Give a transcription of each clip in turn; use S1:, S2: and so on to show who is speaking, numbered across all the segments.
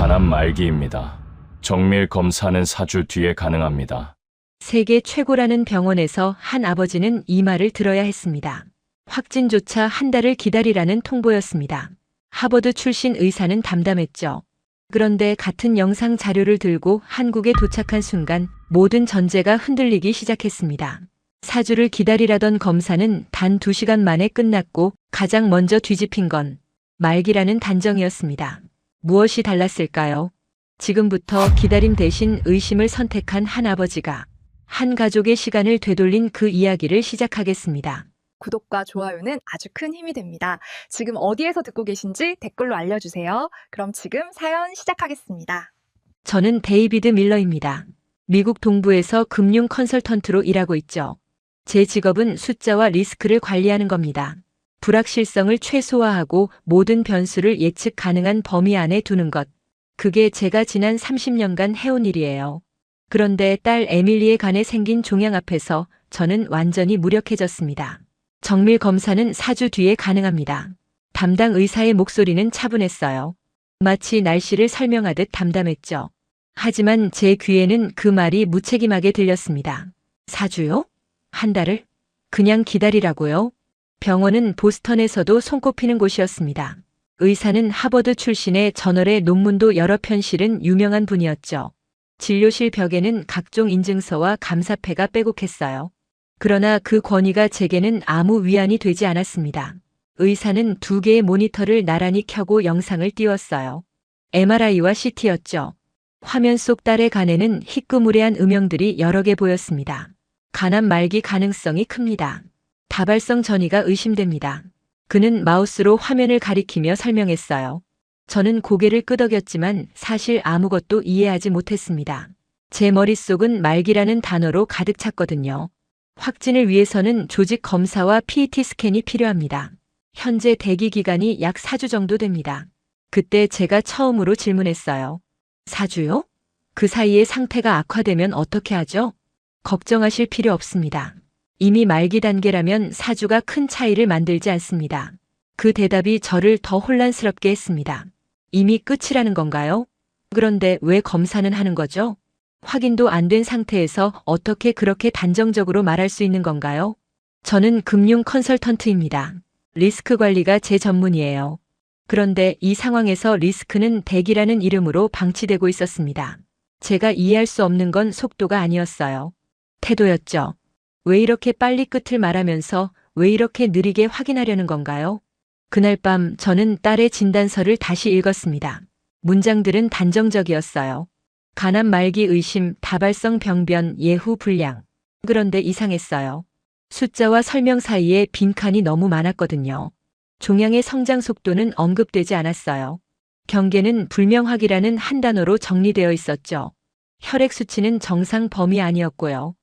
S1: 간암 말기입니다. 정밀 검사는 4주 뒤에 가능합니다.
S2: 세계 최고라는 병원에서 한 아버지는 이 말을 들어야 했습니다. 확진조차 한 달을 기다리라는 통보였습니다. 하버드 출신 의사는 담담했죠. 그런데 같은 영상 자료를 들고 한국에 도착한 순간 모든 전제가 흔들리기 시작했습니다. 4주를 기다리라던 검사는 단 2시간 만에 끝났고 가장 먼저 뒤집힌 건 말기라는 단정이었습니다. 무엇이 달랐을까요? 지금부터 기다림 대신 의심을 선택한 한 아버지가 한 가족의 시간을 되돌린 그 이야기를 시작하겠습니다.
S3: 구독과 좋아요는 아주 큰 힘이 됩니다. 지금 어디에서 듣고 계신지 댓글로 알려주세요. 그럼 지금 사연 시작하겠습니다.
S2: 저는 데이비드 밀러입니다. 미국 동부에서 금융 컨설턴트로 일하고 있죠. 제 직업은 숫자와 리스크를 관리하는 겁니다. 불확실성을 최소화하고 모든 변수를 예측 가능한 범위 안에 두는 것. 그게 제가 지난 30년간 해온 일이에요. 그런데 딸 에밀리의 간에 생긴 종양 앞에서 저는 완전히 무력해졌습니다. 정밀 검사는 4주 뒤에 가능합니다. 담당 의사의 목소리는 차분했어요. 마치 날씨를 설명하듯 담담했죠. 하지만 제 귀에는 그 말이 무책임하게 들렸습니다. 4주요? 한 달을? 그냥 기다리라고요? 병원은 보스턴에서도 손꼽히는 곳이었습니다. 의사는 하버드 출신의 저널에 논문도 여러 편 실은 유명한 분이었죠. 진료실 벽에는 각종 인증서와 감사패가 빼곡했어요. 그러나 그 권위가 제게는 아무 위안이 되지 않았습니다. 의사는 2개의 모니터를 나란히 켜고 영상을 띄웠어요. MRI와 CT였죠. 화면 속 딸의 간에는 희끄무레한 음영들이 여러 개 보였습니다. 간암 말기 가능성이 큽니다. 다발성 전이가 의심됩니다. 그는 마우스로 화면을 가리키며 설명했어요. 저는 고개를 끄덕였지만 사실 아무것도 이해하지 못했습니다. 제 머릿속은 말기라는 단어로 가득 찼거든요. 확진을 위해서는 조직 검사와 PET 스캔이 필요합니다. 현재 대기 기간이 약 4주 정도 됩니다. 그때 제가 처음으로 질문했어요. 4주요? 그 사이에 상태가 악화되면 어떻게 하죠? 걱정하실 필요 없습니다. 이미 말기 단계라면 4주가 큰 차이를 만들지 않습니다. 그 대답이 저를 더 혼란스럽게 했습니다. 이미 끝이라는 건가요? 그런데 왜 검사는 하는 거죠? 확인도 안 된 상태에서 어떻게 그렇게 단정적으로 말할 수 있는 건가요? 저는 금융 컨설턴트입니다. 리스크 관리가 제 전문이에요. 그런데 이 상황에서 리스크는 대기라는 이름으로 방치되고 있었습니다. 제가 이해할 수 없는 건 속도가 아니었어요. 태도였죠. 왜 이렇게 빨리 끝을 말하면서 왜 이렇게 느리게 확인하려는 건가요? 그날 밤 저는 딸의 진단서를 다시 읽었습니다. 문장들은 단정적이었어요. 간암 말기 의심, 다발성 병변, 예후 불량. 그런데 이상했어요. 숫자와 설명 사이에 빈칸이 너무 많았거든요. 종양의 성장 속도는 언급되지 않았어요. 경계는 불명확이라는 한 단어로 정리되어 있었죠. 혈액 수치는 정상 범위 아니었고요.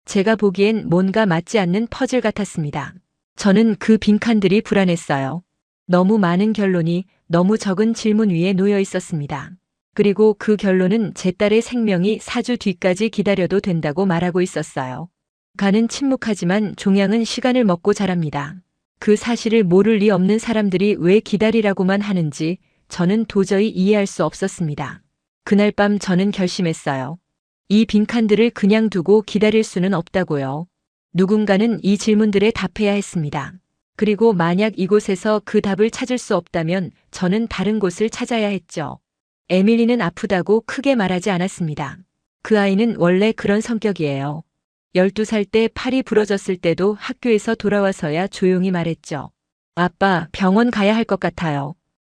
S2: 제가 보기엔 뭔가 맞지 않는 퍼즐 같았습니다. 저는 그 빈칸들이 불안했어요. 너무 많은 결론이 너무 적은 질문 위에 놓여 있었습니다. 그리고 그 결론은 제 딸의 생명이 4주 뒤까지 기다려도 된다고 말하고 있었어요. 간은 침묵하지만 종양은 시간을 먹고 자랍니다. 그 사실을 모를 리 없는 사람들이 왜 기다리라고만 하는지 저는 도저히 이해할 수 없었습니다. 그날 밤 저는 결심했어요. 이 빈칸들을 그냥 두고 기다릴 수는 없다고요. 누군가는 이 질문들에 답해야 했습니다. 그리고 만약 이곳에서 그 답을 찾을 수 없다면 저는 다른 곳을 찾아야 했죠. 에밀리는 아프다고 크게 말하지 않았습니다. 그 아이는 원래 그런 성격이에요. 12살 때 팔이 부러졌을 때도 학교에서 돌아와서야 조용히 말했죠. 아빠, 병원 가야 할 것 같아요.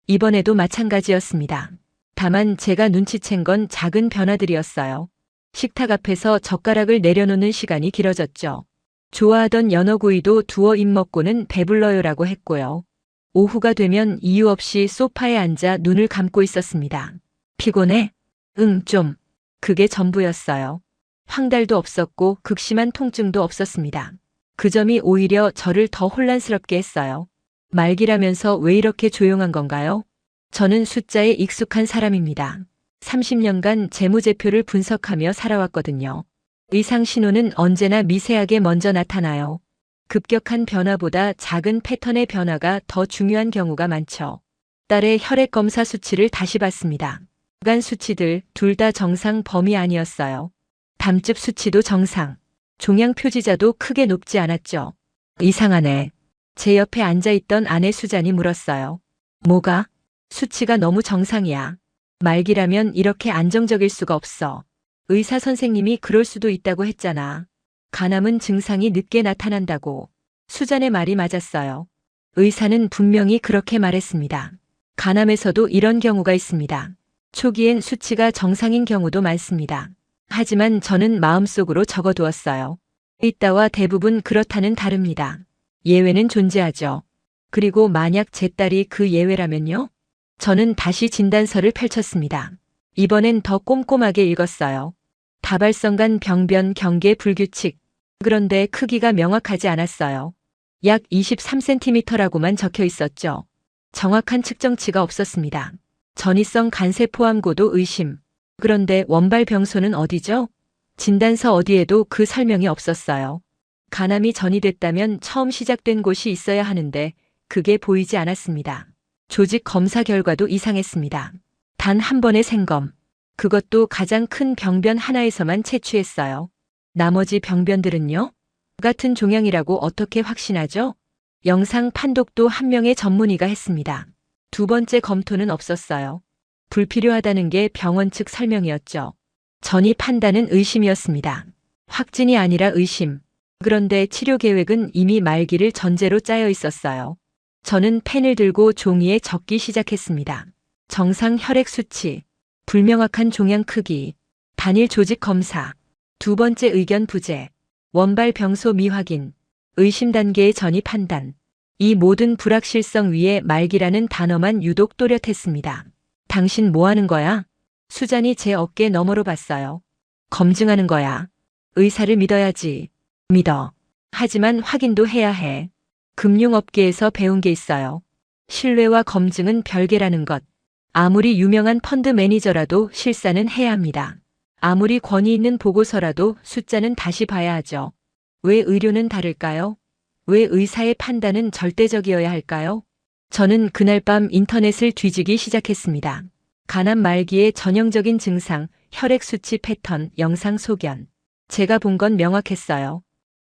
S2: 이번에도 마찬가지였습니다. 다만 제가 눈치챈 건 작은 변화들이었어요. 식탁 앞에서 젓가락을 내려놓는 시간이 길어졌죠. 좋아하던 연어구이도 두어 입 먹고는 배불러요라고 했고요. 오후가 되면 이유 없이 소파에 앉아 눈을 감고 있었습니다. 피곤해? 응, 좀. 그게 전부였어요. 황달도 없었고 극심한 통증도 없었습니다. 그 점이 오히려 저를 더 혼란스럽게 했어요. 말기라면서 왜 이렇게 조용한 건가요? 저는 숫자에 익숙한 사람입니다. 30년간 재무제표를 분석하며 살아왔거든요. 의상 신호는 언제나 미세하게 먼저 나타나요. 급격한 변화보다 작은 패턴의 변화가 더 중요한 경우가 많죠. 딸의 혈액 검사 수치를 다시 봤습니다. 간 수치들 둘 다 정상 범위 아니었어요. 담즙 수치도 정상. 종양 표지자도 크게 높지 않았죠. 이상하네. 제 옆에 앉아있던 아내 수잔이 물었어요. 뭐가? 수치가 너무 정상이야. 말기라면 이렇게 안정적일 수가 없어. 의사 선생님이 그럴 수도 있다고 했잖아. 간암은 증상이 늦게 나타난다고. 수잔의 말이 맞았어요. 의사는 분명히 그렇게 말했습니다. 간암에서도 이런 경우가 있습니다. 초기엔 수치가 정상인 경우도 많습니다. 하지만 저는 마음속으로 적어두었어요. 이따와 대부분 그렇다는 다릅니다. 예외는 존재하죠. 그리고 만약 제 딸이 그 예외라면요? 저는 다시 진단서를 펼쳤습니다. 이번엔 더 꼼꼼하게 읽었어요. 다발성 병변 경계 불규칙. 그런데 크기가 명확하지 않았어요. 약 23cm라고만 적혀 있었죠. 정확한 측정치가 없었습니다. 전이성 간세포암고도 의심. 그런데 원발 병소는 어디죠? 진단서 어디에도 그 설명이 없었어요. 간암이 전이됐다면 처음 시작된 곳이 있어야 하는데 그게 보이지 않았습니다. 조직 검사 결과도 이상했습니다. 단 한 번의 생검. 그것도 가장 큰 병변 하나에서만 채취했어요. 나머지 병변들은요? 같은 종양이라고 어떻게 확신하죠? 영상 판독도 한 명의 전문의가 했습니다. 두 번째 검토는 없었어요. 불필요하다는 게 병원 측 설명이었죠. 전이 판단은 의심이었습니다. 확진이 아니라 의심. 그런데 치료 계획은 이미 말기를 전제로 짜여 있었어요. 저는 펜을 들고 종이에 적기 시작했습니다. 정상 혈액 수치, 불명확한 종양 크기, 단일 조직 검사, 두 번째 의견 부재, 원발 병소 미확인, 의심 단계의 전이 판단. 이 모든 불확실성 위에 말기라는 단어만 유독 또렷했습니다. 당신 뭐 하는 거야? 수잔이 제 어깨 너머로 봤어요. 검증하는 거야. 의사를 믿어야지. 믿어. 하지만 확인도 해야 해. 금융업계에서 배운 게 있어요. 신뢰와 검증은 별개라는 것. 아무리 유명한 펀드 매니저라도 실사는 해야 합니다. 아무리 권위 있는 보고서라도 숫자는 다시 봐야 하죠. 왜 의료는 다를까요? 왜 의사의 판단은 절대적이어야 할까요? 저는 그날 밤 인터넷을 뒤지기 시작했습니다. 간암 말기의 전형적인 증상, 혈액 수치 패턴, 영상 소견. 제가 본 건 명확했어요.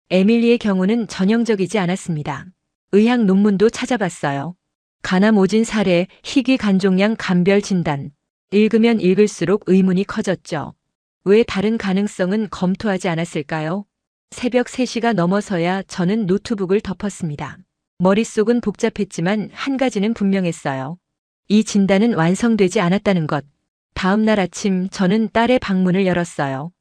S2: 에밀리의 경우는 전형적이지 않았습니다. 의학 논문도 찾아봤어요. 간암 오진 사례, 희귀 간종양 간별 진단. 읽으면 읽을수록 의문이 커졌죠. 왜 다른 가능성은 검토하지 않았을까요? 새벽 3시가 넘어서야 저는 노트북을 덮었습니다. 머릿속은 복잡했지만 한 가지는 분명했어요. 이 진단은 완성되지 않았다는 것. 다음 날 아침 저는 딸의 방문을 열었어요.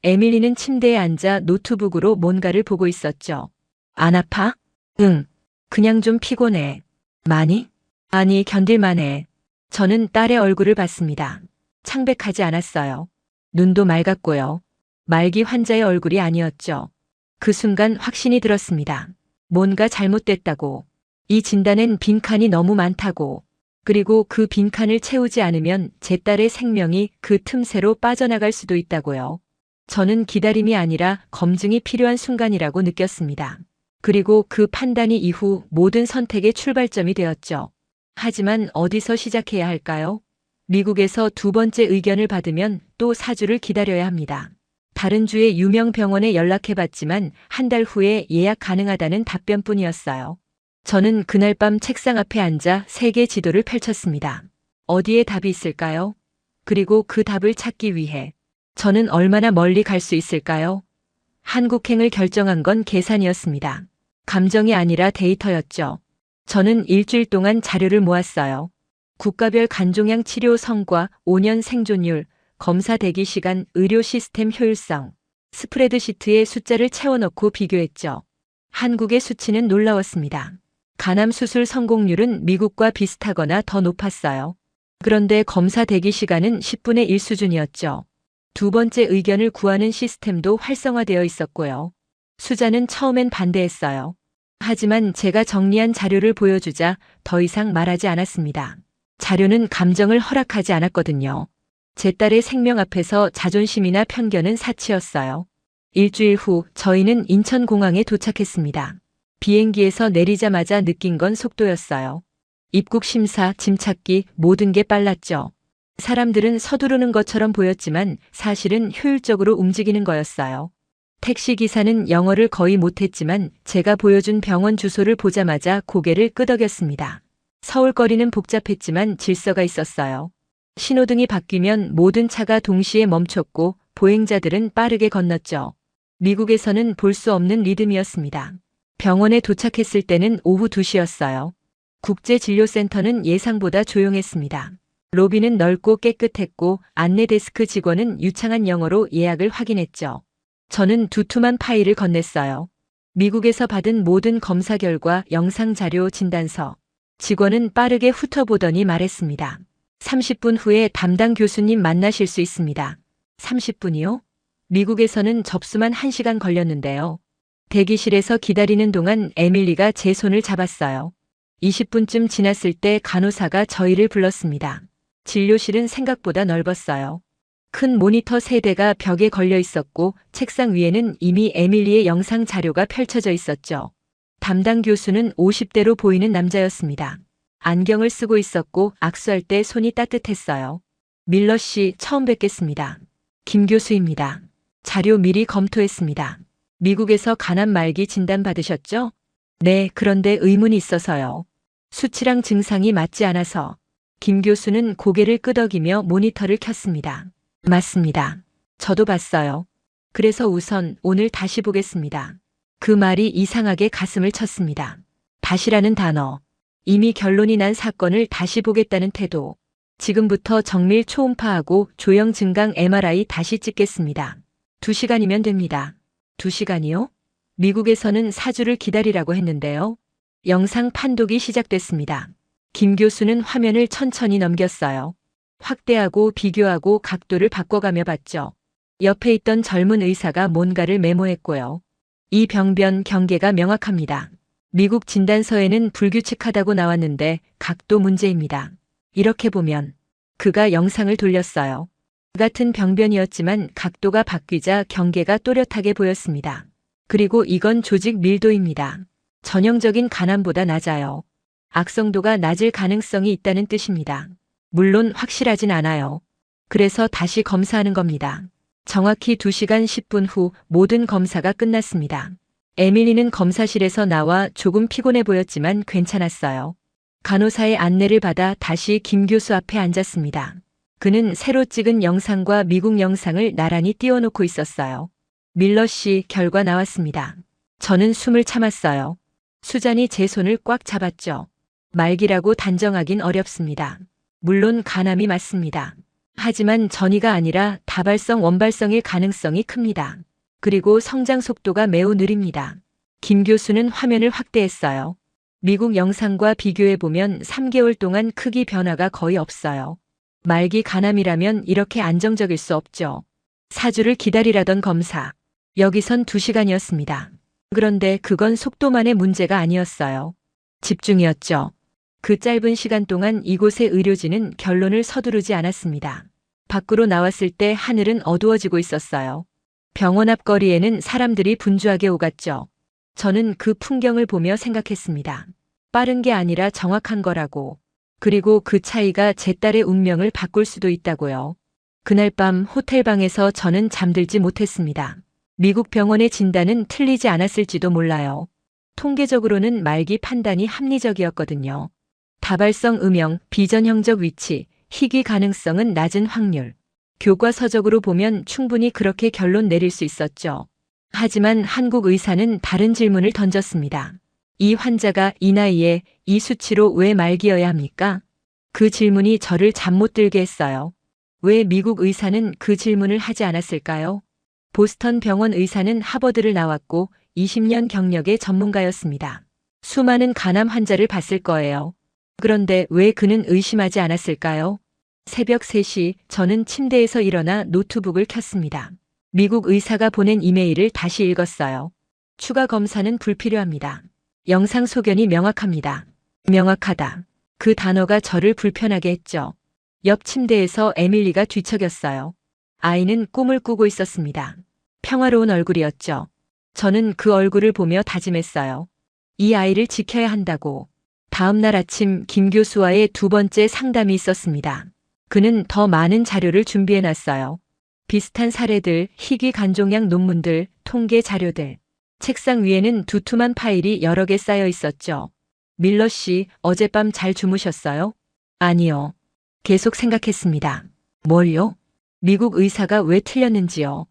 S2: 에밀리는 침대에 앉아 노트북으로 뭔가를 보고 있었죠. 안 아파? 응. 그냥 좀 피곤해. 많이? 아니, 견딜만해. 저는 딸의 얼굴을 봤습니다. 창백하지 않았어요. 눈도 맑았고요. 말기 환자의 얼굴이 아니었죠. 그 순간 확신이 들었습니다. 뭔가 잘못됐다고. 이 진단엔 빈칸이 너무 많다고. 그리고 그 빈칸을 채우지 않으면 제 딸의 생명이 그 틈새로 빠져나갈 수도 있다고요. 저는 기다림이 아니라 검증이 필요한 순간이라고 느꼈습니다. 그리고 그 판단이 이후 모든 선택의 출발점이 되었죠. 하지만 어디서 시작해야 할까요? 미국에서 두 번째 의견을 받으면 또 4주를 기다려야 합니다. 다른 주의 유명 병원에 연락해봤지만 한 달 후에 예약 가능하다는 답변뿐이었어요. 저는 그날 밤 책상 앞에 앉아 세계 지도를 펼쳤습니다. 어디에 답이 있을까요? 그리고 그 답을 찾기 위해 저는 얼마나 멀리 갈 수 있을까요? 한국행을 결정한 건 계산이었습니다. 감정이 아니라 데이터였죠. 저는 일주일 동안 자료를 모았어요. 국가별 간종양 치료 성과, 5년 생존율, 검사 대기 시간, 의료 시스템 효율성, 스프레드시트에 숫자를 채워넣고 비교했죠. 한국의 수치는 놀라웠습니다. 간암 수술 성공률은 미국과 비슷하거나 더 높았어요. 그런데 검사 대기 시간은 10분의 1 수준이었죠. 두 번째 의견을 구하는 시스템도 활성화되어 있었고요. 수자는 처음엔 반대했어요. 하지만 제가 정리한 자료를 보여주자 더 이상 말하지 않았습니다. 자료는 감정을 허락하지 않았거든요. 제 딸의 생명 앞에서 자존심이나 편견은 사치였어요. 일주일 후 저희는 인천공항에 도착했습니다. 비행기에서 내리자마자 느낀 건 속도였어요. 입국 심사, 짐 찾기, 모든 게 빨랐죠. 사람들은 서두르는 것처럼 보였지만 사실은 효율적으로 움직이는 거였어요. 택시 기사는 영어를 거의 못했지만 제가 보여준 병원 주소를 보자마자 고개를 끄덕였습니다. 서울 거리는 복잡했지만 질서가 있었어요. 신호등이 바뀌면 모든 차가 동시에 멈췄고 보행자들은 빠르게 건넜죠. 미국에서는 볼 수 없는 리듬이었습니다. 병원에 도착했을 때는 오후 2시였어요. 국제진료센터는 예상보다 조용했습니다. 로비는 넓고 깨끗했고 안내 데스크 직원은 유창한 영어로 예약을 확인했죠. 저는 두툼한 파일을 건넸어요. 미국에서 받은 모든 검사 결과, 영상 자료, 진단서. 직원은 빠르게 훑어보더니 말했습니다. 30분 후에 담당 교수님 만나실 수 있습니다. 30분이요? 미국에서는 접수만 1시간 걸렸는데요. 대기실에서 기다리는 동안 에밀리가 제 손을 잡았어요. 20분쯤 지났을 때 간호사가 저희를 불렀습니다. 진료실은 생각보다 넓었어요. 큰 모니터 3대가 벽에 걸려 있었고 책상 위에는 이미 에밀리의 영상 자료가 펼쳐져 있었죠. 담당 교수는 50대로 보이는 남자였습니다. 안경을 쓰고 있었고 악수할 때 손이 따뜻했어요. 밀러 씨, 처음 뵙겠습니다. 김 교수입니다. 자료 미리 검토했습니다. 미국에서 간암 말기 진단 받으셨죠? 네, 그런데 의문이 있어서요. 수치랑 증상이 맞지 않아서. 김 교수는 고개를 끄덕이며 모니터를 켰습니다. 맞습니다. 저도 봤어요. 그래서 우선 오늘 다시 보겠습니다. 그 말이 이상하게 가슴을 쳤습니다. 다시라는 단어. 이미 결론이 난 사건을 다시 보겠다는 태도. 지금부터 정밀 초음파하고 조형 증강 MRI 다시 찍겠습니다. 2시간이면 됩니다. 2시간이요? 미국에서는 4주를 기다리라고 했는데요. 영상 판독이 시작됐습니다. 김 교수는 화면을 천천히 넘겼어요. 확대하고 비교하고 각도를 바꿔가며 봤죠. 옆에 있던 젊은 의사가 뭔가를 메모했고요. 이 병변 경계가 명확합니다. 미국 진단서에는 불규칙하다고 나왔는데 각도 문제입니다. 이렇게 보면 그가 영상을 돌렸어요. 같은 병변이었지만 각도가 바뀌자 경계가 또렷하게 보였습니다. 그리고 이건 조직 밀도입니다. 전형적인 간암보다 낮아요. 악성도가 낮을 가능성이 있다는 뜻입니다. 물론 확실하진 않아요. 그래서 다시 검사하는 겁니다. 정확히 2시간 10분 후 모든 검사가 끝났습니다. 에밀리는 검사실에서 나와 조금 피곤해 보였지만 괜찮았어요. 간호사의 안내를 받아 다시 김 교수 앞에 앉았습니다. 그는 새로 찍은 영상과 미국 영상을 나란히 띄워놓고 있었어요. 밀러 씨, 결과 나왔습니다. 저는 숨을 참았어요. 수잔이 제 손을 꽉 잡았죠. 말기라고 단정하긴 어렵습니다. 물론 간암이 맞습니다. 하지만 전이가 아니라 다발성 원발성일 가능성이 큽니다. 그리고 성장 속도가 매우 느립니다. 김 교수는 화면을 확대했어요. 미국 영상과 비교해보면 3개월 동안 크기 변화가 거의 없어요. 말기 간암이라면 이렇게 안정적일 수 없죠. 4주를 기다리라던 검사. 여기선 2시간이었습니다. 그런데 그건 속도만의 문제가 아니었어요. 집중이었죠. 그 짧은 시간 동안 이곳의 의료진은 결론을 서두르지 않았습니다. 밖으로 나왔을 때 하늘은 어두워지고 있었어요. 병원 앞 거리에는 사람들이 분주하게 오갔죠. 저는 그 풍경을 보며 생각했습니다. 빠른 게 아니라 정확한 거라고. 그리고 그 차이가 제 딸의 운명을 바꿀 수도 있다고요. 그날 밤 호텔방에서 저는 잠들지 못했습니다. 미국 병원의 진단은 틀리지 않았을지도 몰라요. 통계적으로는 말기 판단이 합리적이었거든요. 다발성 음영, 비전형적 위치, 희귀 가능성은 낮은 확률. 교과서적으로 보면 충분히 그렇게 결론 내릴 수 있었죠. 하지만 한국 의사는 다른 질문을 던졌습니다. 이 환자가 이 나이에 이 수치로 왜 말기여야 합니까? 그 질문이 저를 잠 못 들게 했어요. 왜 미국 의사는 그 질문을 하지 않았을까요? 보스턴 병원 의사는 하버드를 나왔고 20년 경력의 전문가였습니다. 수많은 간암 환자를 봤을 거예요. 그런데 왜 그는 의심하지 않았을까요? 새벽 3시 저는 침대에서 일어나 노트북을 켰습니다. 미국 의사가 보낸 이메일을 다시 읽었어요. 추가 검사는 불필요합니다. 영상 소견이 명확합니다. 명확하다. 그 단어가 저를 불편하게 했죠. 옆 침대에서 에밀리가 뒤척였어요. 아이는 꿈을 꾸고 있었습니다. 평화로운 얼굴이었죠. 저는 그 얼굴을 보며 다짐했어요. 이 아이를 지켜야 한다고. 다음 날 아침 김 교수와의 두 번째 상담이 있었습니다. 그는 더 많은 자료를 준비해 놨어요. 비슷한 사례들, 희귀 간종양 논문들, 통계 자료들. 책상 위에는 두툼한 파일이 여러 개 쌓여 있었죠. 밀러 씨, 어젯밤 잘 주무셨어요? 아니요. 계속 생각했습니다. 뭘요? 미국 의사가 왜 틀렸는지요.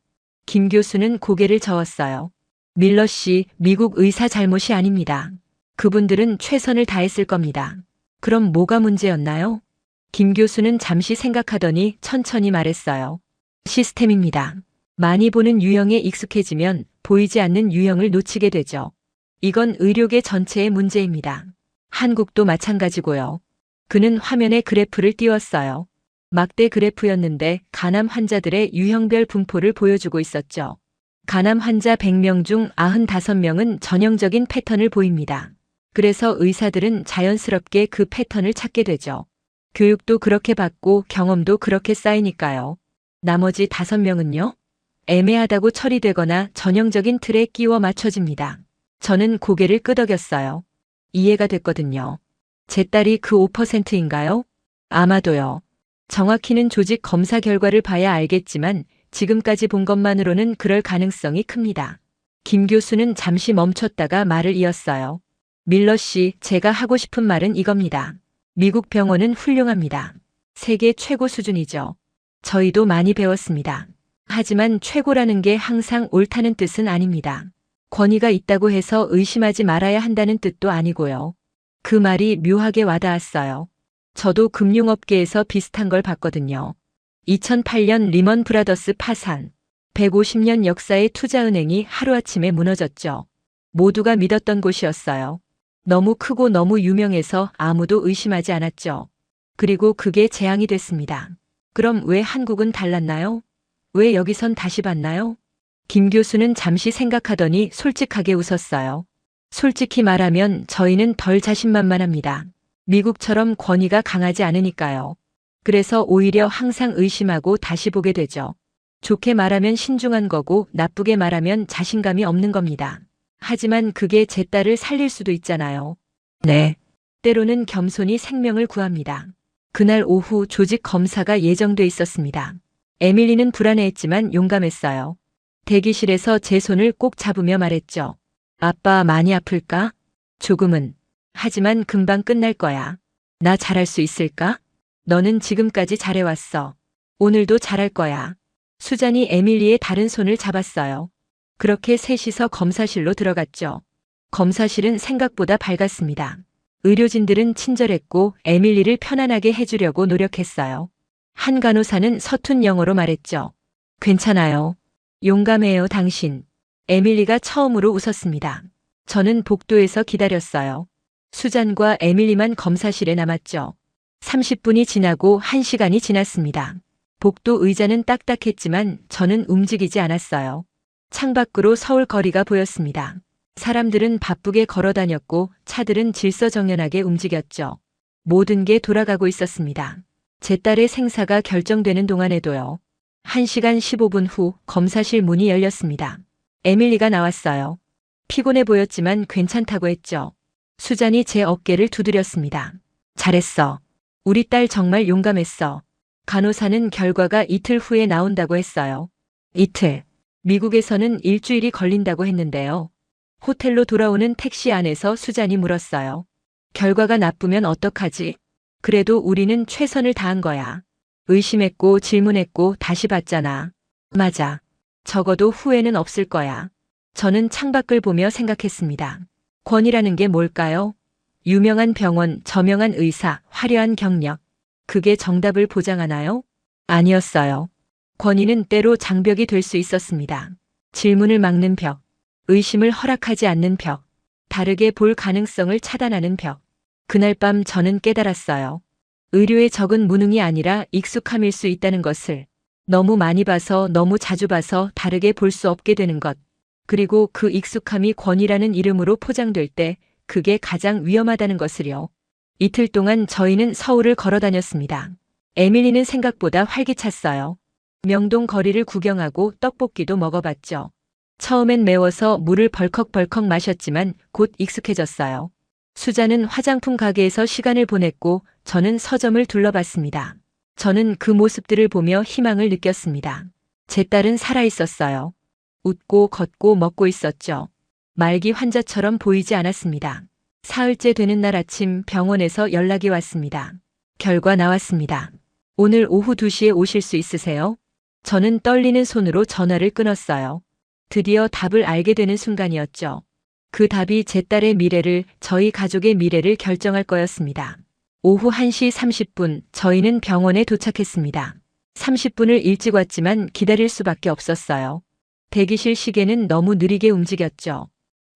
S2: 김 교수는 고개를 저었어요. 밀러 씨, 미국 의사 잘못이 아닙니다. 그분들은 최선을 다했을 겁니다. 그럼 뭐가 문제였나요? 김 교수는 잠시 생각하더니 천천히 말했어요. 시스템입니다. 많이 보는 유형에 익숙해지면 보이지 않는 유형을 놓치게 되죠. 이건 의료계 전체의 문제입니다. 한국도 마찬가지고요. 그는 화면에 그래프를 띄웠어요. 막대 그래프였는데 간암 환자들의 유형별 분포를 보여주고 있었죠. 간암 환자 100명 중 95명은 전형적인 패턴을 보입니다. 그래서 의사들은 자연스럽게 그 패턴을 찾게 되죠. 교육도 그렇게 받고 경험도 그렇게 쌓이니까요. 나머지 5명은요? 애매하다고 처리되거나 전형적인 틀에 끼워 맞춰집니다. 저는 고개를 끄덕였어요. 이해가 됐거든요. 제 딸이 그 5%인가요? 아마도요. 정확히는 조직 검사 결과를 봐야 알겠지만 지금까지 본 것만으로는 그럴 가능성이 큽니다. 김 교수는 잠시 멈췄다가 말을 이었어요. 밀러 씨, 제가 하고 싶은 말은 이겁니다. 미국 병원은 훌륭합니다. 세계 최고 수준이죠. 저희도 많이 배웠습니다. 하지만 최고라는 게 항상 옳다는 뜻은 아닙니다. 권위가 있다고 해서 의심하지 말아야 한다는 뜻도 아니고요. 그 말이 묘하게 와닿았어요. 저도 금융업계에서 비슷한 걸 봤거든요. 2008년 리먼 브라더스 파산. 150년 역사의 투자은행이 하루아침에 무너졌죠. 모두가 믿었던 곳이었어요. 너무 크고 너무 유명해서 아무도 의심하지 않았죠. 그리고 그게 재앙이 됐습니다. 그럼 왜 한국은 달랐나요? 왜 여기선 다시 봤나요? 김 교수는 잠시 생각하더니 솔직하게 웃었어요. 솔직히 말하면 저희는 덜 자신만만합니다. 미국처럼 권위가 강하지 않으니까요. 그래서 오히려 항상 의심하고 다시 보게 되죠. 좋게 말하면 신중한 거고 나쁘게 말하면 자신감이 없는 겁니다. 하지만 그게 제 딸을 살릴 수도 있잖아요. 네. 때로는 겸손히 생명을 구합니다. 그날 오후 조직 검사가 예정돼 있었습니다. 에밀리는 불안해했지만 용감했어요. 대기실에서 제 손을 꼭 잡으며 말했죠. 아빠 많이 아플까? 조금은. 하지만 금방 끝날 거야. 나 잘할 수 있을까? 너는 지금까지 잘해왔어. 오늘도 잘할 거야. 수잔이 에밀리의 다른 손을 잡았어요. 그렇게 셋이서 검사실로 들어갔죠. 검사실은 생각보다 밝았습니다. 의료진들은 친절했고 에밀리를 편안하게 해주려고 노력했어요. 한 간호사는 서툰 영어로 말했죠. 괜찮아요. 용감해요, 당신. 에밀리가 처음으로 웃었습니다. 저는 복도에서 기다렸어요. 수잔과 에밀리만 검사실에 남았죠. 30분이 지나고 1시간이 지났습니다. 복도 의자는 딱딱했지만 저는 움직이지 않았어요. 창밖으로 서울 거리가 보였습니다. 사람들은 바쁘게 걸어 다녔고 차들은 질서정연하게 움직였죠. 모든 게 돌아가고 있었습니다. 제 딸의 생사가 결정되는 동안에도요. 1시간 15분 후 검사실 문이 열렸습니다. 에밀리가 나왔어요. 피곤해 보였지만 괜찮다고 했죠. 수잔이 제 어깨를 두드렸습니다. 잘했어. 우리 딸 정말 용감했어. 간호사는 결과가 이틀 후에 나온다고 했어요. 이틀. 미국에서는 일주일이 걸린다고 했는데요. 호텔로 돌아오는 택시 안에서 수잔이 물었어요. 결과가 나쁘면 어떡하지? 그래도 우리는 최선을 다한 거야. 의심했고 질문했고 다시 봤잖아. 맞아. 적어도 후회는 없을 거야. 저는 창밖을 보며 생각했습니다. 권위라는 게 뭘까요? 유명한 병원, 저명한 의사, 화려한 경력. 그게 정답을 보장하나요? 아니었어요. 권위는 때로 장벽이 될 수 있었습니다. 질문을 막는 벽, 의심을 허락하지 않는 벽, 다르게 볼 가능성을 차단하는 벽. 그날 밤 저는 깨달았어요. 의료의 적은 무능이 아니라 익숙함일 수 있다는 것을. 너무 많이 봐서 너무 자주 봐서 다르게 볼 수 없게 되는 것. 그리고 그 익숙함이 권위라는 이름으로 포장될 때 그게 가장 위험하다는 것을요. 이틀 동안 저희는 서울을 걸어 다녔습니다. 에밀리는 생각보다 활기찼어요. 명동 거리를 구경하고 떡볶이도 먹어봤죠. 처음엔 매워서 물을 벌컥벌컥 마셨지만 곧 익숙해졌어요. 수잔은 화장품 가게에서 시간을 보냈고 저는 서점을 둘러봤습니다. 저는 그 모습들을 보며 희망을 느꼈습니다. 제 딸은 살아 있었어요. 웃고 걷고 먹고 있었죠. 말기 환자처럼 보이지 않았습니다. 사흘째 되는 날 아침 병원에서 연락이 왔습니다. 결과 나왔습니다. 오늘 오후 2시에 오실 수 있으세요? 저는 떨리는 손으로 전화를 끊었어요. 드디어 답을 알게 되는 순간이었죠. 그 답이 제 딸의 미래를, 저희 가족의 미래를 결정할 거였습니다. 오후 1시 30분 저희는 병원에 도착했습니다. 30분을 일찍 왔지만 기다릴 수밖에 없었어요. 대기실 시계는 너무 느리게 움직였죠.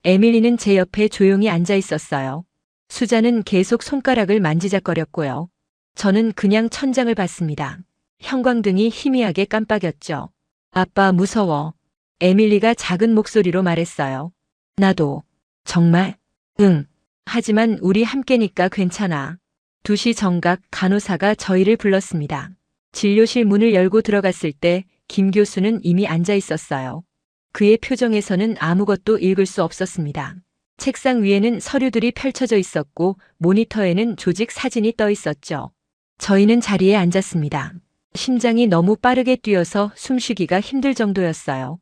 S2: 에밀리는 제 옆에 조용히 앉아 있었어요. 수자는 계속 손가락을 만지작거렸고요. 저는 그냥 천장을 봤습니다. 형광등이 희미하게 깜빡였죠. 아빠 무서워. 에밀리가 작은 목소리로 말했어요. 나도. 정말? 응. 하지만 우리 함께니까 괜찮아. 2시 정각 간호사가 저희를 불렀습니다. 진료실 문을 열고 들어갔을 때 김 교수는 이미 앉아 있었어요. 그의 표정에서는 아무것도 읽을 수 없었습니다. 책상 위에는 서류들이 펼쳐져 있었고 모니터에는 조직 사진이 떠 있었죠. 저희는 자리에 앉았습니다. 심장이 너무 빠르게 뛰어서 숨쉬기가 힘들 정도였어요.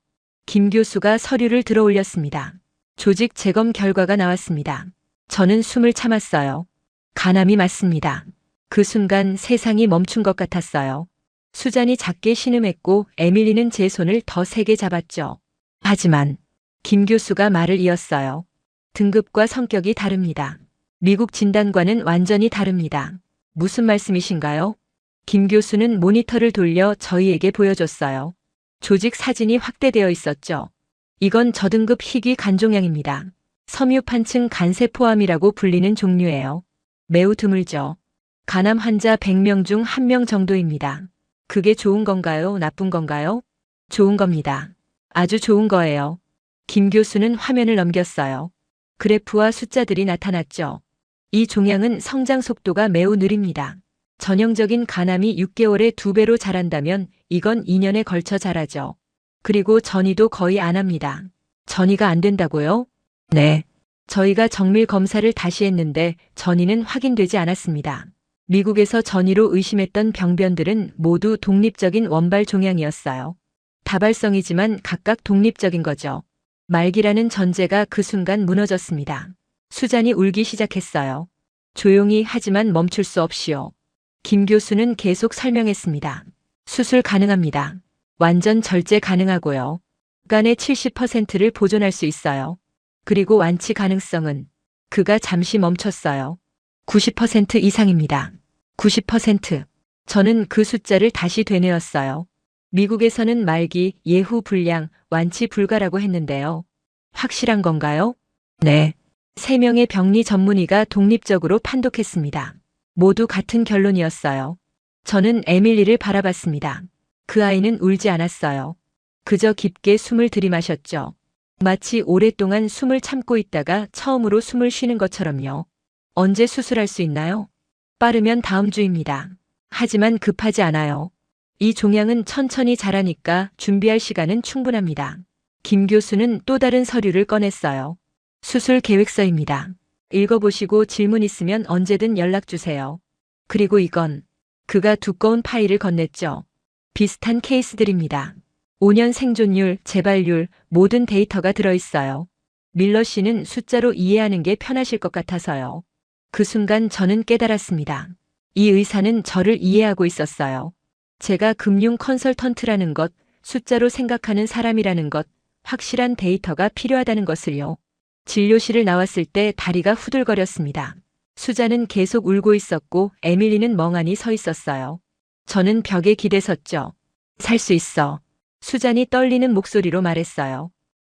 S2: 김 교수가 서류를 들어 올렸습니다. 조직 재검 결과가 나왔습니다. 저는 숨을 참았어요. 간암이 맞습니다. 그 순간 세상이 멈춘 것 같았어요. 수잔이 작게 신음했고 에밀리는 제 손을 더 세게 잡았죠. 하지만 김 교수가 말을 이었어요. 등급과 성격이 다릅니다. 미국 진단과는 완전히 다릅니다. 무슨 말씀이신가요? 김 교수는 모니터를 돌려 저희에게 보여줬어요. 조직 사진이 확대되어 있었죠. 이건 저등급 희귀 간종양입니다. 섬유판층 간세포암이라고 불리는 종류예요. 매우 드물죠. 간암 환자 100명 중 1명 정도입니다. 그게 좋은 건가요? 나쁜 건가요? 좋은 겁니다. 아주 좋은 거예요. 김 교수는 화면을 넘겼어요. 그래프와 숫자들이 나타났죠. 이 종양은 성장 속도가 매우 느립니다. 전형적인 간암이 6개월에 2배로 자란다면 이건 2년에 걸쳐 자라죠. 그리고 전이도 거의 안 합니다. 전이가 안 된다고요? 네. 저희가 정밀 검사를 다시 했는데 전이는 확인되지 않았습니다. 미국에서 전이로 의심했던 병변들은 모두 독립적인 원발 종양이었어요. 다발성이지만 각각 독립적인 거죠. 말기라는 전제가 그 순간 무너졌습니다. 수잔이 울기 시작했어요. 조용히 하지만 멈출 수 없이요. 김 교수는 계속 설명했습니다. 수술 가능합니다. 완전 절제 가능하고요. 간의 70%를 보존할 수 있어요. 그리고 완치 가능성은 그가 잠시 멈췄어요. 90% 이상입니다. 90%. 저는 그 숫자를 다시 되뇌었어요. 미국에서는 말기, 예후 불량, 완치 불가라고 했는데요. 확실한 건가요? 네. 3명의 병리 전문의가 독립적으로 판독했습니다. 모두 같은 결론이었어요. 저는 에밀리를 바라봤습니다. 그 아이는 울지 않았어요. 그저 깊게 숨을 들이마셨죠. 마치 오랫동안 숨을 참고 있다가 처음으로 숨을 쉬는 것처럼요. 언제 수술할 수 있나요? 빠르면 다음 주입니다. 하지만 급하지 않아요. 이 종양은 천천히 자라니까 준비할 시간은 충분합니다. 김 교수는 또 다른 서류를 꺼냈어요. 수술 계획서입니다. 읽어보시고 질문 있으면 언제든 연락 주세요. 그리고 이건 그가 두꺼운 파일을 건넸죠. 비슷한 케이스들입니다. 5년 생존율, 재발률, 모든 데이터가 들어있어요. 밀러 씨는 숫자로 이해하는 게 편하실 것 같아서요. 그 순간 저는 깨달았습니다. 이 의사는 저를 이해하고 있었어요. 제가 금융 컨설턴트라는 것, 숫자로 생각하는 사람이라는 것, 확실한 데이터가 필요하다는 것을요. 진료실을 나왔을 때 다리가 후들거렸습니다. 수자는 계속 울고 있었고 에밀리는 멍하니 서 있었어요. 저는 벽에 기대섰죠. 살 수 있어. 수잔이 떨리는 목소리로 말했어요.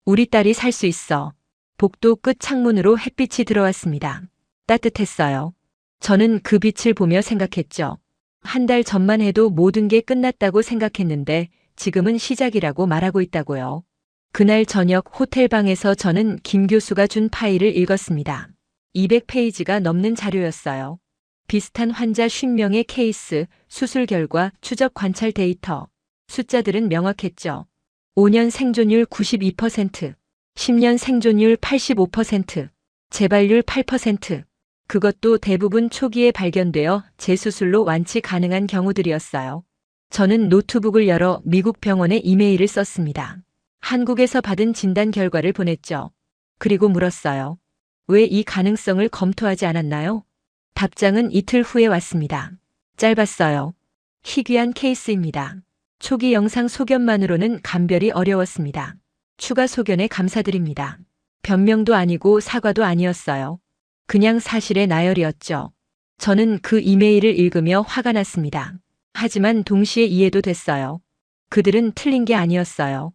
S2: 우리 딸이 살 수 있어. 복도 끝 창문으로 햇빛이 들어왔습니다. 따뜻했어요. 저는 그 빛을 보며 생각했죠. 한 달 전만 해도 모든 게 끝났다고 생각했는데 지금은 시작이라고 말하고 있다고요. 그날 저녁 호텔방에서 저는 김 교수가 준 파일을 읽었습니다. 200페이지가 넘는 자료였어요. 비슷한 환자 50명의 케이스, 수술 결과, 추적 관찰 데이터. 숫자들은 명확했죠. 5년 생존율 92%, 10년 생존율 85%, 재발률 8%. 그것도 대부분 초기에 발견되어 재수술로 완치 가능한 경우들이었어요. 저는 노트북을 열어 미국 병원에 이메일을 썼습니다. 한국에서 받은 진단 결과를 보냈죠. 그리고 물었어요. 왜 이 가능성을 검토하지 않았나요? 답장은 이틀 후에 왔습니다. 짧았어요. 희귀한 케이스입니다. 초기 영상 소견만으로는 감별이 어려웠습니다. 추가 소견에 감사드립니다. 변명도 아니고 사과도 아니었어요. 그냥 사실의 나열이었죠. 저는 그 이메일을 읽으며 화가 났습니다. 하지만 동시에 이해도 됐어요. 그들은 틀린 게 아니었어요.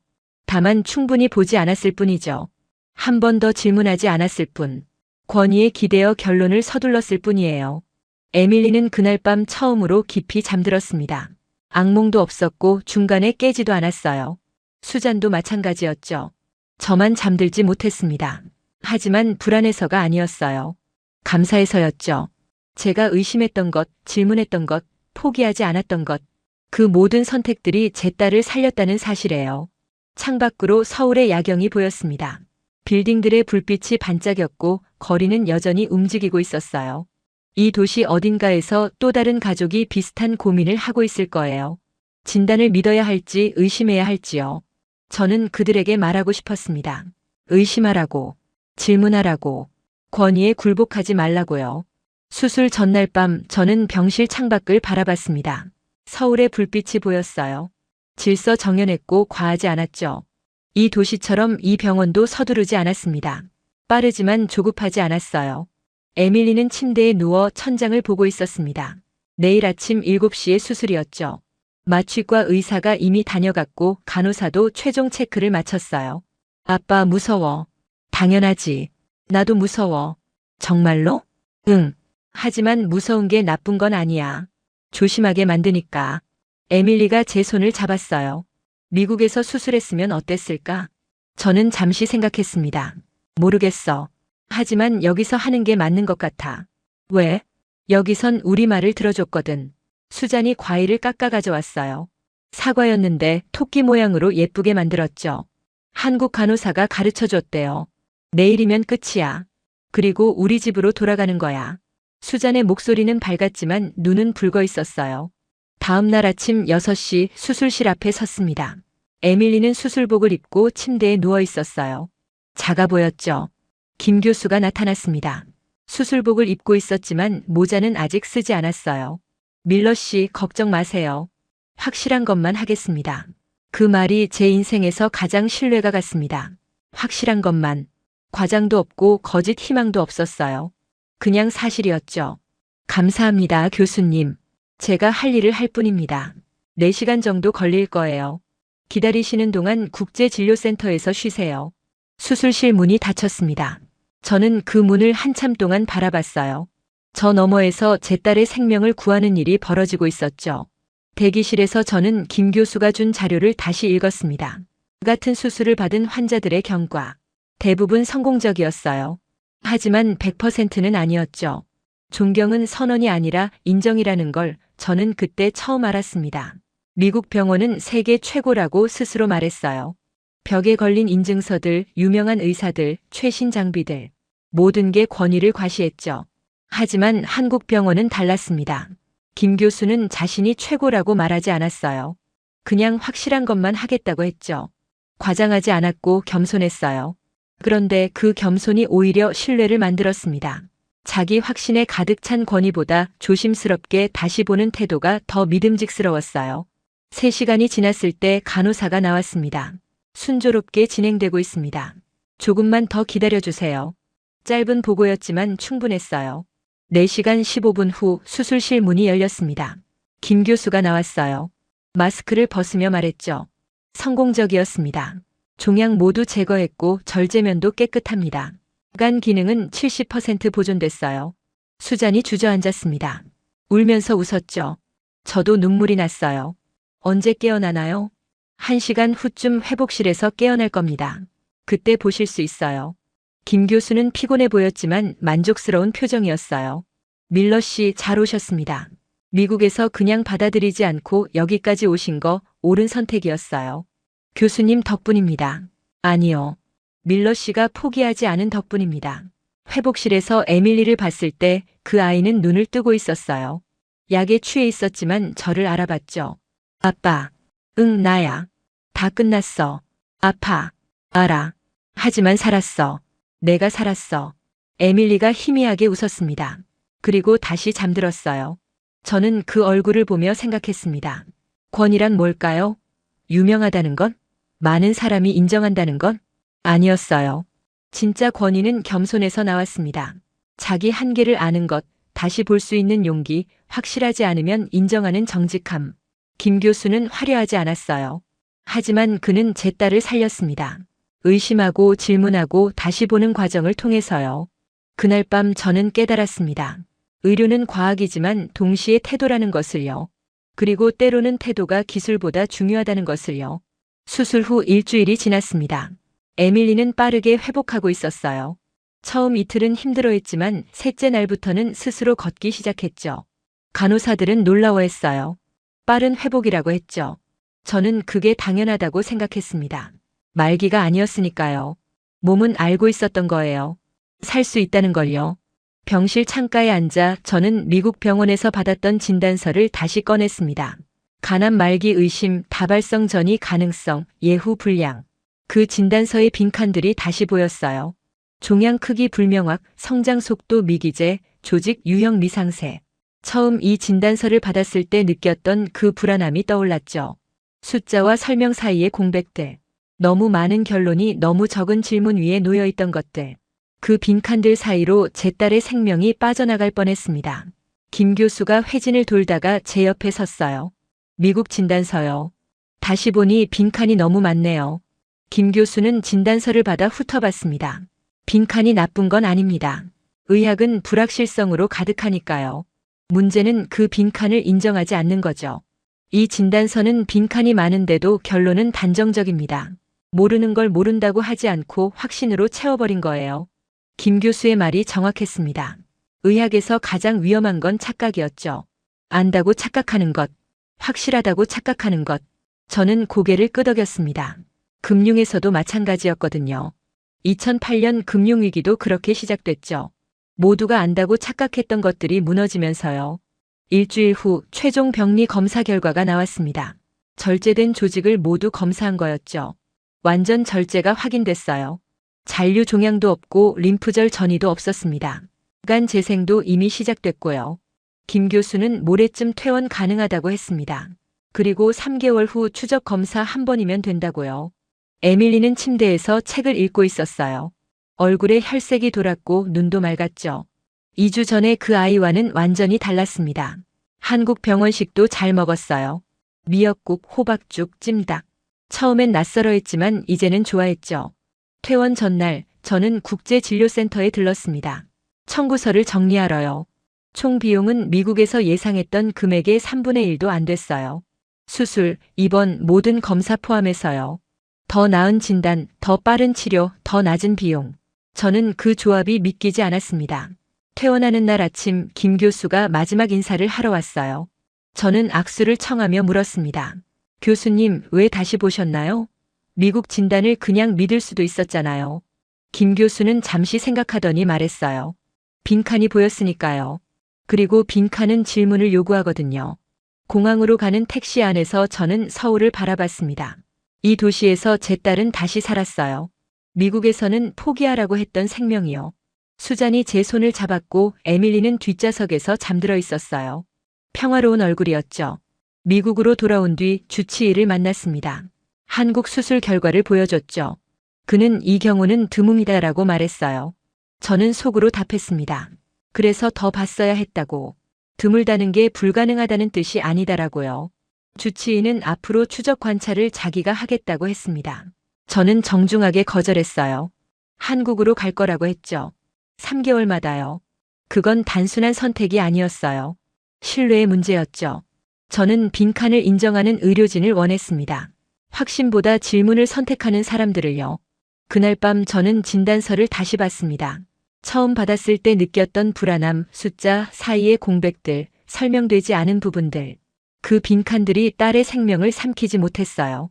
S2: 다만 충분히 보지 않았을 뿐이죠. 한 번 더 질문하지 않았을 뿐. 권위에 기대어 결론을 서둘렀을 뿐이에요. 에밀리는 그날 밤 처음으로 깊이 잠들었습니다. 악몽도 없었고 중간에 깨지도 않았어요. 수잔도 마찬가지였죠. 저만 잠들지 못했습니다. 하지만 불안해서가 아니었어요. 감사해서였죠. 제가 의심했던 것, 질문했던 것, 포기하지 않았던 것, 그 모든 선택들이 제 딸을 살렸다는 사실이에요. 창밖으로 서울의 야경이 보였습니다. 빌딩들의 불빛이 반짝였고 거리는 여전히 움직이고 있었어요. 이 도시 어딘가에서 또 다른 가족이 비슷한 고민을 하고 있을 거예요. 진단을 믿어야 할지 의심해야 할지요. 저는 그들에게 말하고 싶었습니다. 의심하라고, 질문하라고, 권위에 굴복하지 말라고요. 수술 전날 밤 저는 병실 창밖을 바라봤습니다. 서울의 불빛이 보였어요. 질서정연했고 과하지 않았죠. 이 도시처럼 이 병원도 서두르지 않았습니다. 빠르지만 조급하지 않았어요. 에밀리는 침대에 누워 천장을 보고 있었습니다. 내일 아침 7시에 수술이었죠. 마취과 의사가 이미 다녀갔고 간호사도 최종 체크를 마쳤어요. 아빠 무서워. 당연하지. 나도 무서워. 정말로? 응. 하지만 무서운 게 나쁜 건 아니야. 조심하게 만드니까. 에밀리가 제 손을 잡았어요. 미국에서 수술했으면 어땠을까? 저는 잠시 생각했습니다. 모르겠어. 하지만 여기서 하는 게 맞는 것 같아. 왜? 여기선 우리 말을 들어줬거든. 수잔이 과일을 깎아 가져왔어요. 사과였는데 토끼 모양으로 예쁘게 만들었죠. 한국 간호사가 가르쳐 줬대요. 내일이면 끝이야. 그리고 우리 집으로 돌아가는 거야. 수잔의 목소리는 밝았지만 눈은 붉어 있었어요. 다음 날 아침 6시 수술실 앞에 섰습니다. 에밀리는 수술복을 입고 침대에 누워 있었어요. 작아 보였죠. 김 교수가 나타났습니다. 수술복을 입고 있었지만 모자는 아직 쓰지 않았어요. 밀러 씨, 걱정 마세요. 확실한 것만 하겠습니다. 그 말이 제 인생에서 가장 신뢰가 갔습니다. 확실한 것만. 과장도 없고 거짓 희망도 없었어요. 그냥 사실이었죠. 감사합니다, 교수님. 제가 할 일을 할 뿐입니다. 4시간 정도 걸릴 거예요. 기다리시는 동안 국제진료센터에서 쉬세요. 수술실 문이 닫혔습니다. 저는 그 문을 한참 동안 바라봤어요. 저 너머에서 제 딸의 생명을 구하는 일이 벌어지고 있었죠. 대기실에서 저는 김 교수가 준 자료를 다시 읽었습니다. 같은 수술을 받은 환자들의 경과. 대부분 성공적이었어요. 하지만 100%는 아니었죠. 존경은 선언이 아니라 인정이라는 걸 저는 그때 처음 알았습니다. 미국 병원은 세계 최고라고 스스로 말했어요. 벽에 걸린 인증서들, 유명한 의사들, 최신 장비들. 모든 게 권위를 과시했죠. 하지만 한국 병원은 달랐습니다. 김 교수는 자신이 최고라고 말하지 않았어요. 그냥 확실한 것만 하겠다고 했죠. 과장하지 않았고 겸손했어요. 그런데 그 겸손이 오히려 신뢰를 만들었습니다. 자기 확신에 가득 찬 권위보다 조심스럽게 다시 보는 태도가 더 믿음직스러웠어요. 3시간이 지났을 때 간호사가 나왔습니다. 순조롭게 진행되고 있습니다. 조금만 더 기다려주세요. 짧은 보고였지만 충분했어요. 4시간 15분 후 수술실 문이 열렸습니다. 김 교수가 나왔어요. 마스크를 벗으며 말했죠. 성공적이었습니다. 종양 모두 제거했고 절제면도 깨끗합니다. 간 기능은 70% 보존됐어요. 수잔이 주저앉았습니다. 울면서 웃었죠. 저도 눈물이 났어요. 언제 깨어나나요? 1시간 후쯤 회복실에서 깨어날 겁니다. 그때 보실 수 있어요. 김 교수는 피곤해 보였지만 만족스러운 표정이었어요. 밀러 씨, 잘 오셨습니다. 미국에서 그냥 받아들이지 않고 여기까지 오신 거 옳은 선택이었어요. 교수님 덕분입니다. 아니요. 밀러 씨가 포기하지 않은 덕분입니다. 회복실에서 에밀리를 봤을 때 그 아이는 눈을 뜨고 있었어요. 약에 취해 있었지만 저를 알아봤죠. 아빠. 응, 나야. 다 끝났어. 아파. 알아. 하지만 살았어. 내가 살았어. 에밀리가 희미하게 웃었습니다. 그리고 다시 잠들었어요. 저는 그 얼굴을 보며 생각했습니다. 권위란 뭘까요? 유명하다는 것? 많은 사람이 인정한다는 것? 아니었어요. 진짜 권위는 겸손에서 나왔습니다. 자기 한계를 아는 것, 다시 볼 수 있는 용기, 확실하지 않으면 인정하는 정직함. 김 교수는 화려하지 않았어요. 하지만 그는 제 딸을 살렸습니다. 의심하고 질문하고 다시 보는 과정을 통해서요. 그날 밤 저는 깨달았습니다. 의료는 과학이지만 동시에 태도라는 것을요. 그리고 때로는 태도가 기술보다 중요하다는 것을요. 수술 후 일주일이 지났습니다. 에밀리는 빠르게 회복하고 있었어요. 처음 이틀은 힘들어했지만 셋째 날부터는 스스로 걷기 시작했죠. 간호사들은 놀라워했어요. 빠른 회복이라고 했죠. 저는 그게 당연하다고 생각했습니다. 말기가 아니었으니까요. 몸은 알고 있었던 거예요. 살 수 있다는 걸요. 병실 창가에 앉아 저는 미국 병원에서 받았던 진단서를 다시 꺼냈습니다. 간암 말기 의심, 다발성 전이 가능성, 예후 불량. 그 진단서의 빈칸들이 다시 보였어요. 종양 크기 불명확, 성장 속도 미기재, 조직 유형 미상세. 처음 이 진단서를 받았을 때 느꼈던 그 불안함이 떠올랐죠. 숫자와 설명 사이의 공백들. 너무 많은 결론이 너무 적은 질문 위에 놓여 있던 것들. 그 빈칸들 사이로 제 딸의 생명이 빠져나갈 뻔했습니다. 김 교수가 회진을 돌다가 제 옆에 섰어요. 미국 진단서요. 다시 보니 빈칸이 너무 많네요. 김 교수는 진단서를 받아 훑어봤습니다. 빈칸이 나쁜 건 아닙니다. 의학은 불확실성으로 가득하니까요. 문제는 그 빈칸을 인정하지 않는 거죠. 이 진단서는 빈칸이 많은데도 결론은 단정적입니다. 모르는 걸 모른다고 하지 않고 확신으로 채워버린 거예요. 김 교수의 말이 정확했습니다. 의학에서 가장 위험한 건 착각이었죠. 안다고 착각하는 것, 확실하다고 착각하는 것. 저는 고개를 끄덕였습니다. 금융에서도 마찬가지였거든요. 2008년 금융위기도 그렇게 시작됐죠. 모두가 안다고 착각했던 것들이 무너지면서요. 일주일 후 최종 병리 검사 결과가 나왔습니다. 절제된 조직을 모두 검사한 거였죠. 완전 절제가 확인됐어요. 잔류 종양도 없고 림프절 전이도 없었습니다. 간 재생도 이미 시작됐고요. 김 교수는 모레쯤 퇴원 가능하다고 했습니다. 그리고 3개월 후 추적 검사 한 번이면 된다고요. 에밀리는 침대에서 책을 읽고 있었어요. 얼굴에 혈색이 돌았고 눈도 맑았죠. 2주 전에 그 아이와는 완전히 달랐습니다. 한국 병원식도 잘 먹었어요. 미역국, 호박죽, 찜닭. 처음엔 낯설어했지만 이제는 좋아했죠. 퇴원 전날 저는 국제진료센터에 들렀습니다. 청구서를 정리하러요. 총 비용은 미국에서 예상했던 금액의 3분의 1도 안 됐어요. 수술, 입원, 모든 검사 포함해서요. 더 나은 진단, 더 빠른 치료, 더 낮은 비용. 저는 그 조합이 믿기지 않았습니다. 퇴원하는 날 아침 김 교수가 마지막 인사를 하러 왔어요. 저는 악수를 청하며 물었습니다. 교수님, 왜 다시 보셨나요? 미국 진단을 그냥 믿을 수도 있었잖아요. 김 교수는 잠시 생각하더니 말했어요. 빈칸이 보였으니까요. 그리고 빈칸은 질문을 요구하거든요. 공항으로 가는 택시 안에서 저는 서울을 바라봤습니다. 이 도시에서 제 딸은 다시 살았어요. 미국에서는 포기하라고 했던 생명이요. 수잔이 제 손을 잡았고 에밀리는 뒷좌석에서 잠들어 있었어요. 평화로운 얼굴이었죠. 미국으로 돌아온 뒤 주치의를 만났습니다. 한국 수술 결과를 보여줬죠. 그는 이 경우는 드뭅니다라고 말했어요. 저는 속으로 답했습니다. 그래서 더 봤어야 했다고. 드물다는 게 불가능하다는 뜻이 아니다라고요. 주치의는 앞으로 추적 관찰을 자기가 하겠다고 했습니다. 저는 정중하게 거절했어요. 한국으로 갈 거라고 했죠. 3개월마다요. 그건 단순한 선택이 아니었어요. 신뢰의 문제였죠. 저는 빈칸을 인정하는 의료진을 원했습니다. 확신보다 질문을 선택하는 사람들을요. 그날 밤 저는 진단서를 다시 봤습니다. 처음 받았을 때 느꼈던 불안함, 숫자 사이의 공백들, 설명되지 않은 부분들. 그 빈칸들이 딸의 생명을 삼키지 못했어요.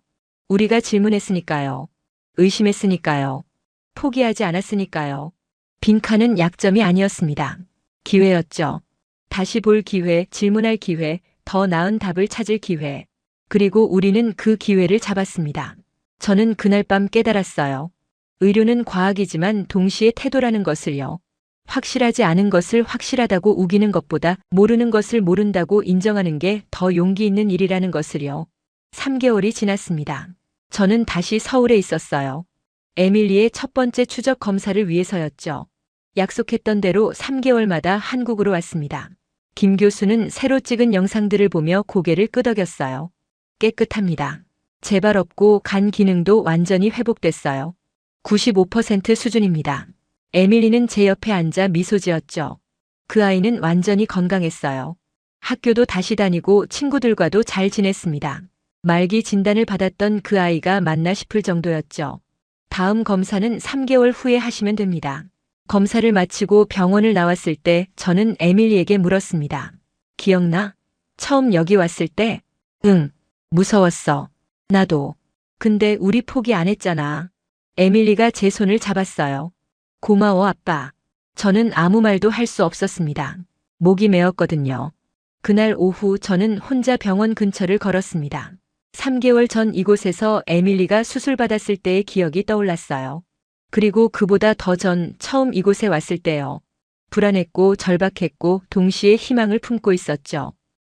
S2: 우리가 질문했으니까요. 의심했으니까요. 포기하지 않았으니까요. 빈칸은 약점이 아니었습니다. 기회였죠. 다시 볼 기회, 질문할 기회, 더 나은 답을 찾을 기회. 그리고 우리는 그 기회를 잡았습니다. 저는 그날 밤 깨달았어요. 의료는 과학이지만 동시에 태도라는 것을요. 확실하지 않은 것을 확실하다고 우기는 것보다 모르는 것을 모른다고 인정하는 게 더 용기 있는 일이라는 것을요. 3개월이 지났습니다. 저는 다시 서울에 있었어요. 에밀리의 첫 번째 추적 검사를 위해서였죠. 약속했던 대로 3개월마다 한국으로 왔습니다. 김 교수는 새로 찍은 영상들을 보며 고개를 끄덕였어요. 깨끗합니다. 재발 없고 간 기능도 완전히 회복됐어요. 95% 수준입니다. 에밀리는 제 옆에 앉아 미소 지었죠. 그 아이는 완전히 건강했어요. 학교도 다시 다니고 친구들과도 잘 지냈습니다. 말기 진단을 받았던 그 아이가 맞나 싶을 정도였죠. 다음 검사는 3개월 후에 하시면 됩니다. 검사를 마치고 병원을 나왔을 때 저는 에밀리에게 물었습니다. 기억나? 처음 여기 왔을 때? 응. 무서웠어. 나도. 근데 우리 포기 안 했잖아. 에밀리가 제 손을 잡았어요. 고마워, 아빠. 저는 아무 말도 할 수 없었습니다. 목이 메었거든요. 그날 오후 저는 혼자 병원 근처를 걸었습니다. 3개월 전 이곳에서 에밀리가 수술받았을 때의 기억이 떠올랐어요. 그리고 그보다 더 전 처음 이곳에 왔을 때요. 불안했고 절박했고 동시에 희망을 품고 있었죠.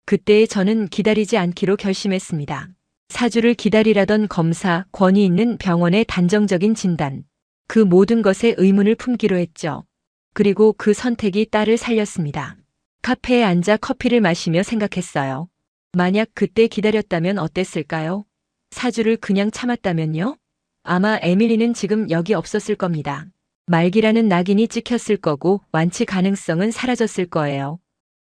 S2: 그때의 저는 기다리지 않기로 결심했습니다. 4주를 기다리라던 검사, 권위 있는 병원의 단정적인 진단. 그 모든 것에 의문을 품기로 했죠. 그리고 그 선택이 딸을 살렸습니다. 카페에 앉아 커피를 마시며 생각했어요. 만약 그때 기다렸다면 어땠을까요? 4주를 그냥 참았다면요? 아마 에밀리는 지금 여기 없었을 겁니다. 말기라는 낙인이 찍혔을 거고 완치 가능성은 사라졌을 거예요.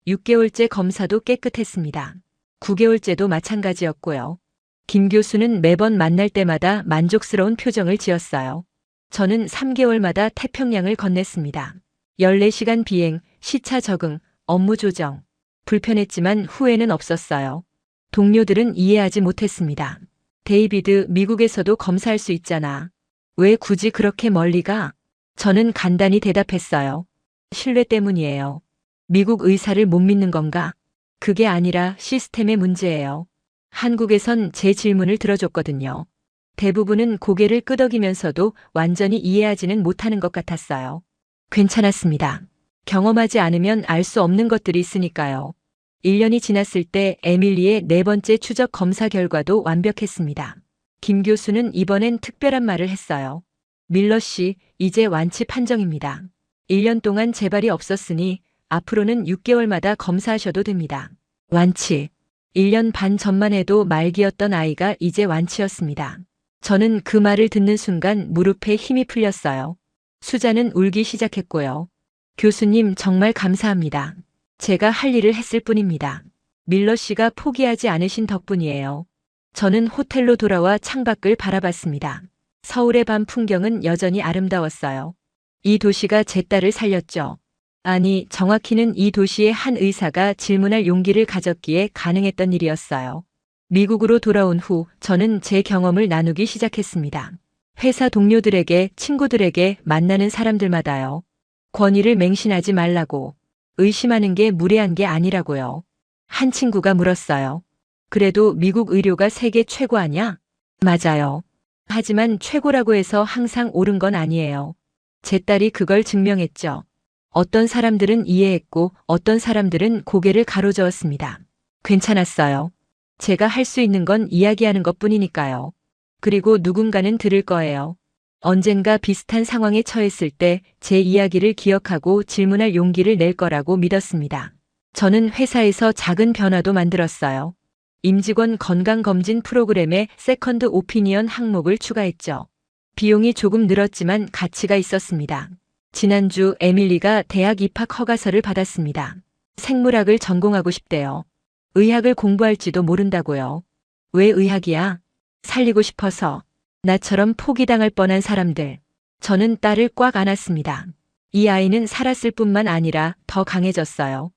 S2: 6개월째 검사도 깨끗했습니다. 9개월째도 마찬가지였고요. 김 교수는 매번 만날 때마다 만족스러운 표정을 지었어요. 저는 3개월마다 태평양을 건넸습니다. 14시간 비행, 시차 적응, 업무 조정. 불편했지만 후회는 없었어요. 동료들은 이해하지 못했습니다. 데이비드, 미국에서도 검사할 수 있잖아. 왜 굳이 그렇게 멀리 가? 저는 간단히 대답했어요. 신뢰 때문이에요. 미국 의사를 못 믿는 건가? 그게 아니라 시스템의 문제예요. 한국에선 제 질문을 들어줬거든요. 대부분은 고개를 끄덕이면서도 완전히 이해하지는 못하는 것 같았어요. 괜찮았습니다. 경험하지 않으면 알 수 없는 것들이 있으니까요. 1년이 지났을 때 에밀리의 4번째 추적 검사 결과도 완벽했습니다. 김 교수는 이번엔 특별한 말을 했어요. 밀러 씨, 이제 완치 판정입니다. 1년 동안 재발이 없었으니 앞으로는 6개월마다 검사하셔도 됩니다. 완치. 1년 반 전만 해도 말기였던 아이가 이제 완치였습니다. 저는 그 말을 듣는 순간 무릎에 힘이 풀렸어요. 수자는 울기 시작했고요. 교수님 정말 감사합니다. 제가 할 일을 했을 뿐입니다. 밀러 씨가 포기하지 않으신 덕분이에요. 저는 호텔로 돌아와 창밖을 바라봤습니다. 서울의 밤 풍경은 여전히 아름다웠어요. 이 도시가 제 딸을 살렸죠. 아니, 정확히는 이 도시의 한 의사가 질문할 용기를 가졌기에 가능했던 일이었어요. 미국으로 돌아온 후 저는 제 경험을 나누기 시작했습니다. 회사 동료들에게, 친구들에게, 만나는 사람들마다요. 권위를 맹신하지 말라고. 의심하는 게 무례한 게 아니라고요. 한 친구가 물었어요. 그래도 미국 의료가 세계 최고 아냐? 맞아요. 하지만 최고라고 해서 항상 옳은 건 아니에요. 제 딸이 그걸 증명했죠. 어떤 사람들은 이해했고 어떤 사람들은 고개를 가로저었습니다. 괜찮았어요. 제가 할 수 있는 건 이야기하는 것뿐이니까요. 그리고 누군가는 들을 거예요. 언젠가 비슷한 상황에 처했을 때 제 이야기를 기억하고 질문할 용기를 낼 거라고 믿었습니다. 저는 회사에서 작은 변화도 만들었어요. 임직원 건강검진 프로그램에 세컨드 오피니언 항목을 추가했죠. 비용이 조금 늘었지만 가치가 있었습니다. 지난주 에밀리가 대학 입학 허가서를 받았습니다. 생물학을 전공하고 싶대요. 의학을 공부할지도 모른다고요. 왜 의학이야? 살리고 싶어서. 나처럼 포기당할 뻔한 사람들. 저는 딸을 꽉 안았습니다. 이 아이는 살았을 뿐만 아니라 더 강해졌어요.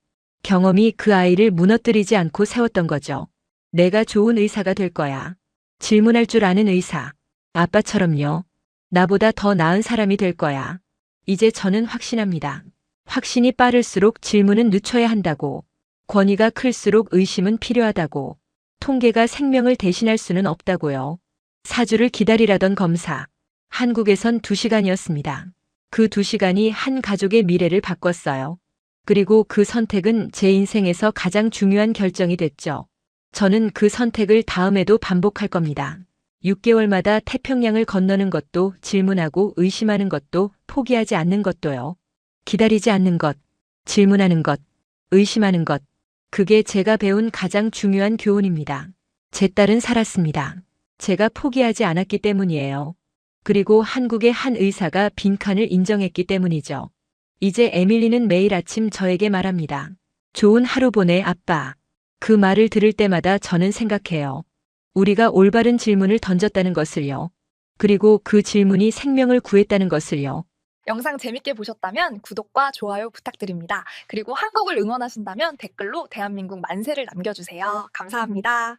S2: 경험이 그 아이를 무너뜨리지 않고 세웠던 거죠. 내가 좋은 의사가 될 거야. 질문할 줄 아는 의사. 아빠처럼요. 나보다 더 나은 사람이 될 거야. 이제 저는 확신합니다. 확신이 빠를수록 질문은 늦춰야 한다고. 권위가 클수록 의심은 필요하다고. 통계가 생명을 대신할 수는 없다고요. 4주를 기다리라던 검사. 한국에선 2시간이었습니다. 그 2시간이 한 가족의 미래를 바꿨어요. 그리고 그 선택은 제 인생에서 가장 중요한 결정이 됐죠. 저는 그 선택을 다음에도 반복할 겁니다. 6개월마다 태평양을 건너는 것도, 질문하고 의심하는 것도, 포기하지 않는 것도요. 기다리지 않는 것, 질문하는 것, 의심하는 것. 그게 제가 배운 가장 중요한 교훈입니다. 제 딸은 살았습니다. 제가 포기하지 않았기 때문이에요. 그리고 한국의 한 의사가 빈칸을 인정했기 때문이죠. 이제 에밀리는 매일 아침 저에게 말합니다. 좋은 하루 보내, 아빠. 그 말을 들을 때마다 저는 생각해요. 우리가 올바른 질문을 던졌다는 것을요. 그리고 그 질문이 생명을 구했다는 것을요.
S3: 영상 재밌게 보셨다면 구독과 좋아요 부탁드립니다. 그리고 한국을 응원하신다면 댓글로 대한민국 만세를 남겨주세요. 감사합니다.